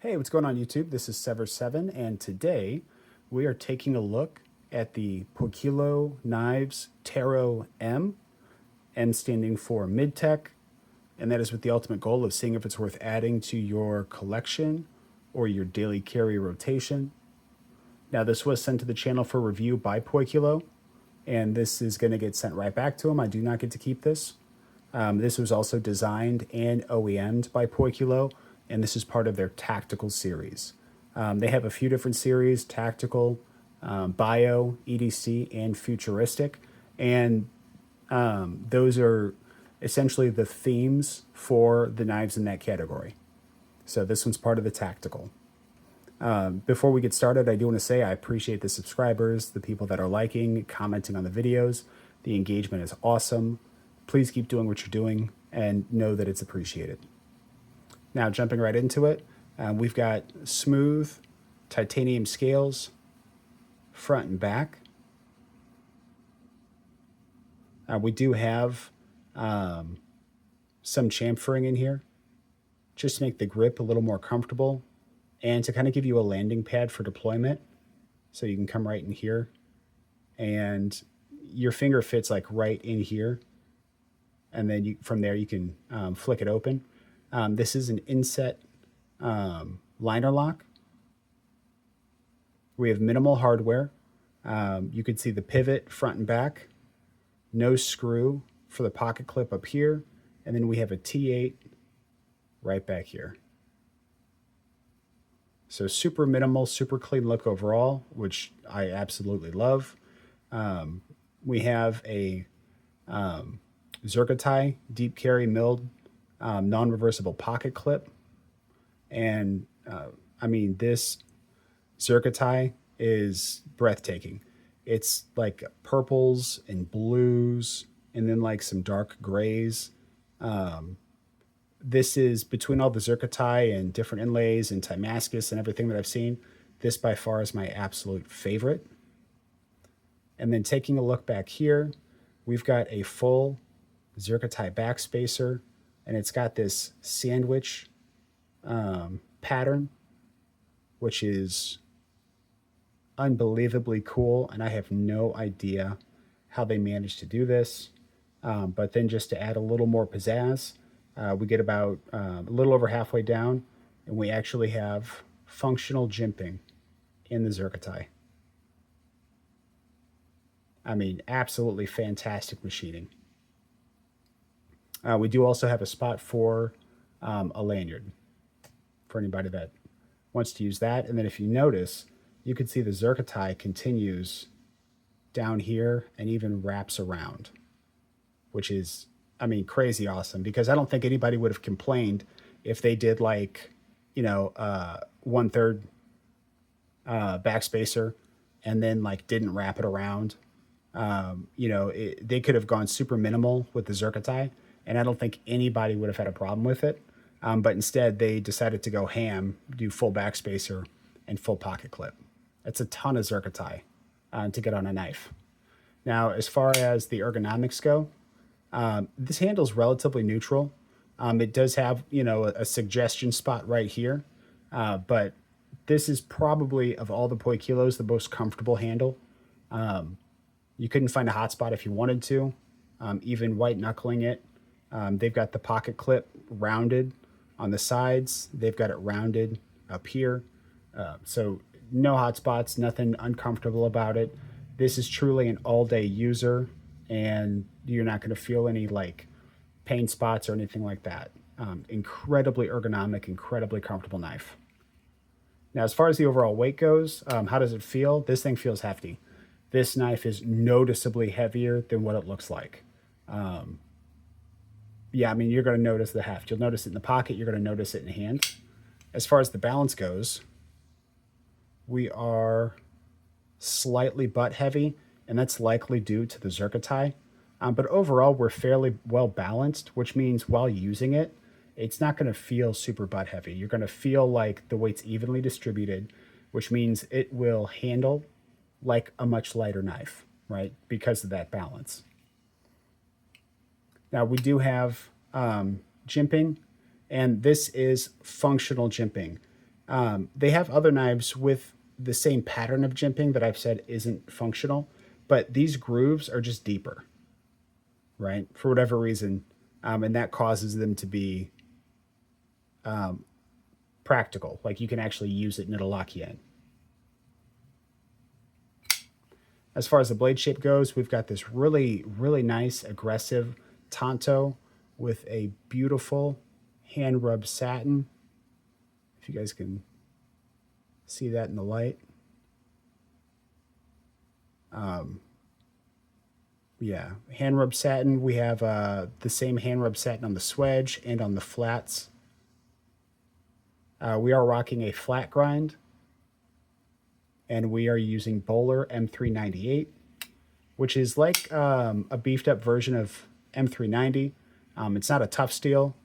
Hey, what's going on YouTube? This is Sever7, and today we are taking a look at the Poikilo Knives Tero M. M standing for mid-tech, and that is with the ultimate goal of seeing if it's worth adding to your collection or your daily carry rotation. Now, this was sent to the channel for review by Poikilo, and this is going to get sent right back to them. I do not get to keep this. This was also designed and OEM'd by Poikilo, and this is part of their tactical series. They have a few different series: tactical, bio, EDC, and futuristic. And those are essentially the themes for the knives in that category. So this one's part of the tactical. Before we get started, I do want to say I appreciate the subscribers, the people that are liking, commenting on the videos. The engagement is awesome. Please keep doing what you're doing and know that it's appreciated. Now, jumping right into it, we've got smooth titanium scales, front and back. We do have some chamfering in here just to make the grip a little more comfortable and to kind of give you a landing pad for deployment. So you can come right in here and your finger fits like right in here. And then from there you can flick it open. This is an inset liner lock. We have minimal hardware. You can see the pivot front and back. No screw for the pocket clip up here. And then we have a T8 right back here. So super minimal, super clean look overall, which I absolutely love. We have a Zircotai deep carry milled non-reversible pocket clip. And I mean, this Zircotai is breathtaking. It's like purples and blues and then like some dark grays. This is, between all the Zircotai and different inlays and Damascus and everything that I've seen, this by far is my absolute favorite. And then taking a look back here, we've got a full Zircotai backspacer, and it's got this sandwich pattern, which is unbelievably cool, and I have no idea how they managed to do this. But then just to add a little more pizzazz, we get about a little over halfway down, and we actually have functional jimping in the Zircotai. I mean, absolutely fantastic machining. We do also have a spot for a lanyard for anybody that wants to use that. And then if you notice, you can see the Zircotai continues down here and even wraps around, which is, I mean, crazy awesome, because I don't think anybody would have complained if they did like, you know, 1/3 backspacer and then like didn't wrap it around. You know, they could have gone super minimal with the Zircotai, and I don't think anybody would have had a problem with it. But instead, they decided to go ham, do full backspacer and full pocket clip. That's a ton of Zircotai to get on a knife. Now, as far as the ergonomics go, this handle is relatively neutral. It does have, you know, a suggestion spot right here, but this is probably, of all the Poikilos, the most comfortable handle. You couldn't find a hot spot if you wanted to. Even white knuckling it, they've got the pocket clip rounded on the sides. They've got it rounded up here. So no hot spots, nothing uncomfortable about it. This is truly an all-day user, and you're not going to feel any like pain spots or anything like that. Incredibly ergonomic, incredibly comfortable knife. Now, as far as the overall weight goes, how does it feel? This thing feels hefty. This knife is noticeably heavier than what it looks like. Yeah, I mean, you're going to notice the heft. You'll notice it in the pocket. You're going to notice it in the hand. As far as the balance goes, we are slightly butt heavy, and that's likely due to the Zircotai. But overall, we're fairly well balanced, which means while using it, it's not going to feel super butt heavy. You're going to feel like the weight's evenly distributed, which means it will handle like a much lighter knife, right? Because of that balance. Now, we do have jimping, and this is functional jimping. They have other knives with the same pattern of jimping that I've said isn't functional, but these grooves are just deeper, right? For whatever reason. And that causes them to be practical. Like you can actually use it and it'll lock you in. As far as the blade shape goes, we've got this really, really nice, aggressive tanto with a beautiful hand rubbed satin. If you guys can see that in the light. Yeah, hand rub satin. We have the same hand rub satin on the swedge and on the flats. We are rocking a flat grind, and we are using Bowler M398, which is like a beefed up version of M390. It's not a tough steel,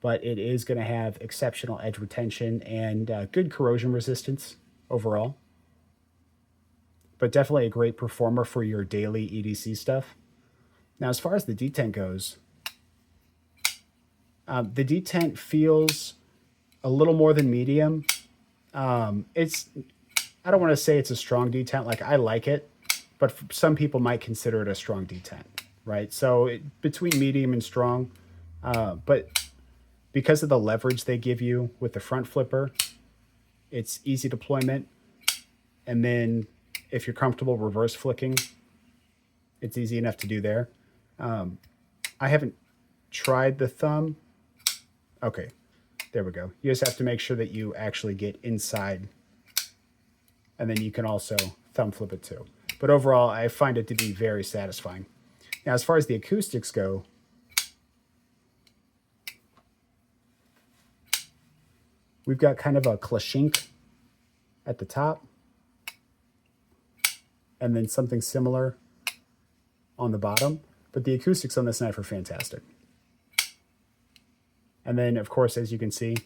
but it is going to have exceptional edge retention and good corrosion resistance overall. But definitely a great performer for your daily EDC stuff. Now, as far as the detent goes, the detent feels a little more than medium. It's I don't want to say it's a strong detent. Like I like it, but some people might consider it a strong detent, right? So between medium and strong, but because of the leverage they give you with the front flipper, it's easy deployment. And then if you're comfortable reverse flicking, it's easy enough to do there. I haven't tried the thumb. Okay, there we go. You just have to make sure that you actually get inside, and then you can also thumb flip it too. But overall, I find it to be very satisfying. Now, as far as the acoustics go, we've got kind of a klashink at the top, and then something similar on the bottom. But the acoustics on this knife are fantastic. And then, of course, as you can see,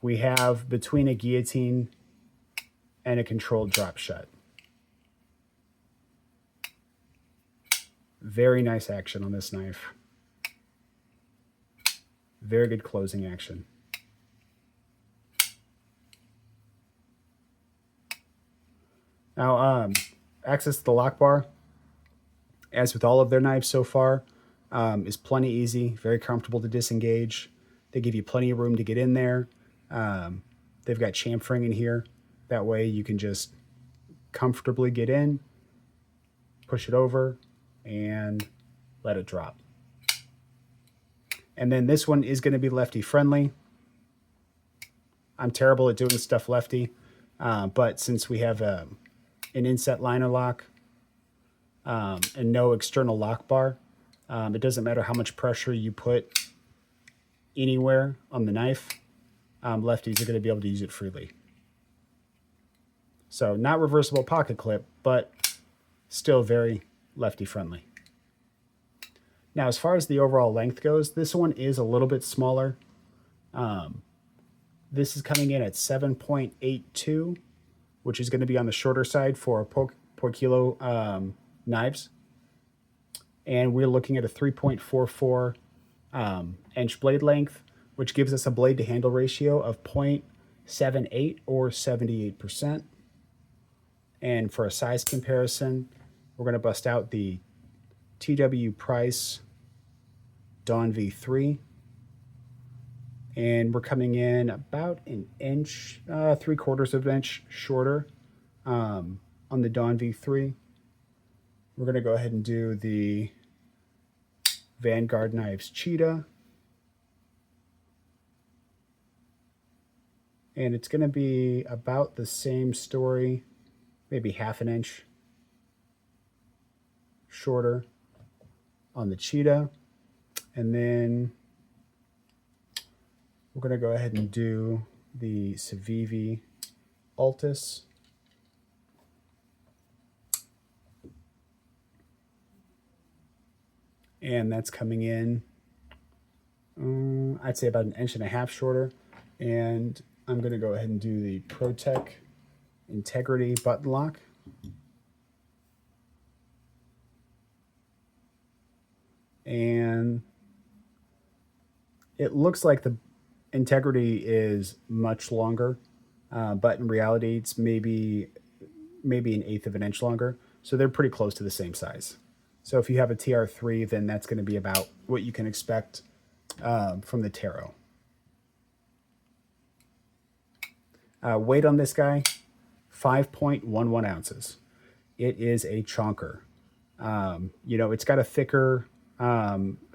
we have between a guillotine and a controlled drop shut. Very nice action on this knife. Very good closing action. Now, access to the lock bar, as with all of their knives so far, is plenty easy, very comfortable to disengage. They give you plenty of room to get in there. They've got chamfering in here. That way you can just comfortably get in, push it over, and let it drop. And then this one is going to be lefty friendly. I'm terrible at doing stuff lefty, but since we have an inset liner lock and no external lock bar, it doesn't matter how much pressure you put anywhere on the knife, lefties are going to be able to use it freely. So not reversible pocket clip, but still very lefty friendly. Now, as far as the overall length goes, this one is a little bit smaller. This is coming in at 7.82, which is going to be on the shorter side for Poikilo knives. And we're looking at a 3.44 inch blade length, which gives us a blade to handle ratio of 0.78 or 78%. And for a size comparison, we're going to bust out the TW Price Dawn V3. And we're coming in about an inch, 3/4 of an inch shorter on the Dawn V3. We're going to go ahead and do the Vanguard Knives Cheetah. And it's going to be about the same story, maybe half an inch shorter on the Cheetah. And then we're going to go ahead and do the Civivi Altus. And that's coming in, I'd say about an inch and a half shorter. And I'm going to go ahead and do the ProTech Integrity button lock. And it looks like the Integrity is much longer but in reality, it's maybe an eighth of an inch longer. So they're pretty close to the same size. So if you have a TR3, then that's going to be about what you can expect from the Tero. Weight on this guy, 5.11 ounces. It is a chonker. You know, it's got a thicker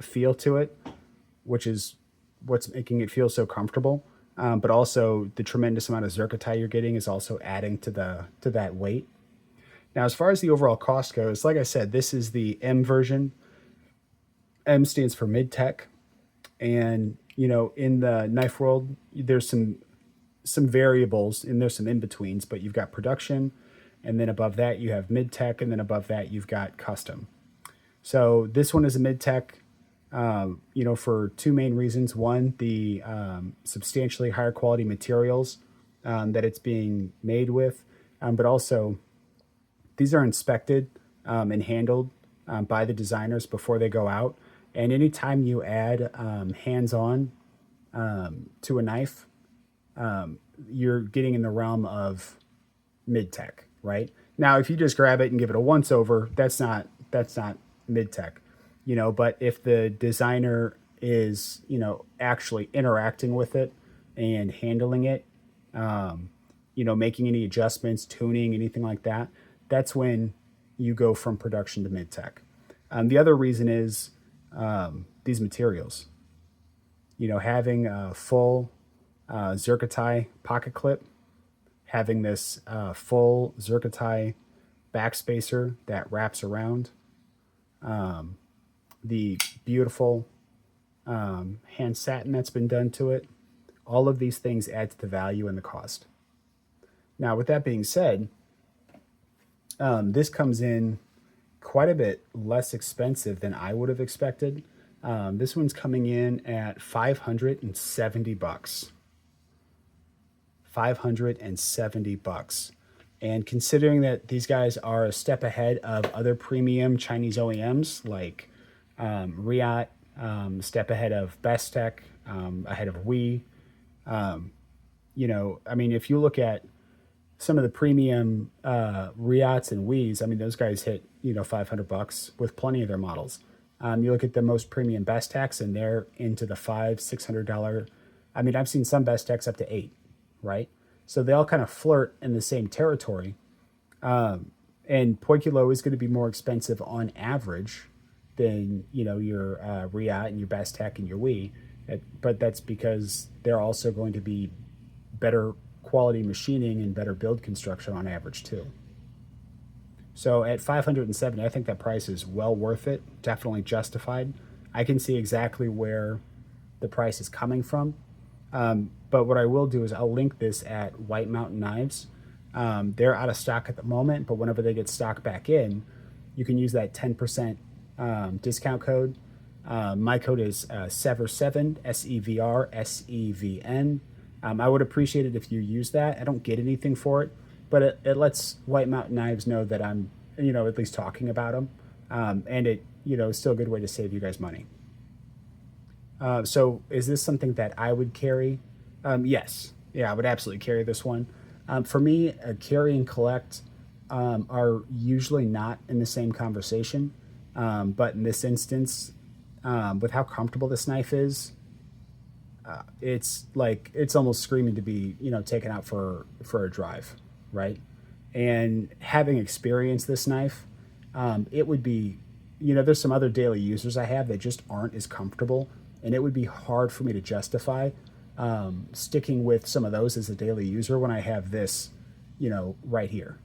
feel to it, which is what's making it feel so comfortable. But also the tremendous amount of zircotite you're getting is also adding to that weight. Now, as far as the overall cost goes, like I said, this is the M version. M stands for mid-tech. And, you know, in the knife world, there's some variables and there's some in-betweens, but you've got production, and then above that you have mid-tech, and then above that you've got custom. So this one is a mid-tech, you know, for two main reasons. One, the substantially higher quality materials that it's being made with, but also these are inspected and handled by the designers before they go out. And anytime you add hands-on to a knife, you're getting in the realm of mid-tech, right? Now, if you just grab it and give it a once-over, that's not mid-tech, you know. But if the designer is, you know, actually interacting with it and handling it, you know, making any adjustments, tuning, anything like that, that's when you go from production to mid-tech. The other reason is these materials. You know, having a full zircotite pocket clip, having this full zircotite backspacer that wraps around, the beautiful hand satin that's been done to it, all of these things add to the value and the cost. Now, with that being said, this comes in quite a bit less expensive than I would have expected. This one's coming in at $570. $570. And considering that these guys are a step ahead of other premium Chinese OEMs like Riot, step ahead of Bestech, ahead of Wii, you know, I mean, if you look at some of the premium Riots and Wiis, I mean, those guys hit, you know, $500 with plenty of their models. You look at the most premium Bestechs, and they're into the $500-$600. I mean, I've seen some Bestechs up to $800, right? So they all kind of flirt in the same territory. And Poikilo is going to be more expensive on average than, you know, your Riot and your Bestech and your Wii. But that's because they're also going to be better quality machining and better build construction on average too. So at $570, I think that price is well worth it, definitely justified. I can see exactly where the price is coming from. But what I will do is I'll link this at White Mountain Knives. They're out of stock at the moment, but whenever they get stock back in, you can use that 10% discount code. My code is SEVER7, SEVR, SEVN. I would appreciate it if you use that. I don't get anything for it, but it lets White Mountain Knives know that I'm, you know, at least talking about them. And it, you know, is still a good way to save you guys money. So is this something that I would carry? Yes. Yeah, I would absolutely carry this one. For me, carry and collect are usually not in the same conversation. But in this instance, with how comfortable this knife is, it's like, it's almost screaming to be, you know, taken out for a drive, right? And having experienced this knife, it would be, you know, there's some other daily users I have that just aren't as comfortable, and it would be hard for me to justify sticking with some of those as a daily user when I have this, you know, right here.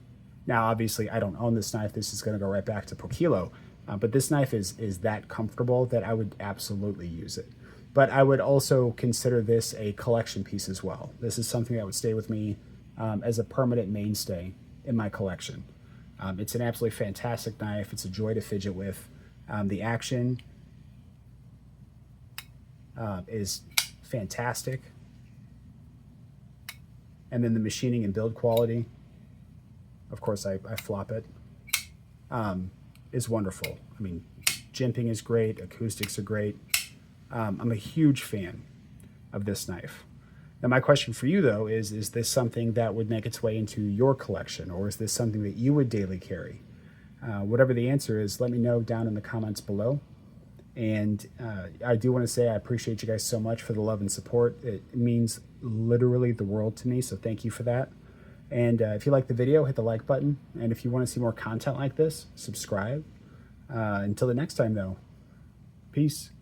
Now, obviously, I don't own this knife. This is going to go right back to Poikilo, but this knife is that comfortable that I would absolutely use it. But I would also consider this a collection piece as well. This is something that would stay with me as a permanent mainstay in my collection. It's an absolutely fantastic knife. It's a joy to fidget with. The action is fantastic. And then the machining and build quality, of course I flop it, is wonderful. I mean, jimping is great, acoustics are great. I'm a huge fan of this knife. Now, my question for you though is this something that would make its way into your collection, or is this something that you would daily carry? Whatever the answer is, let me know down in the comments below. And I do want to say I appreciate you guys so much for the love and support. It means literally the world to me, so thank you for that. And if you like the video, hit the like button. And if you want to see more content like this, subscribe. Until the next time, though, peace.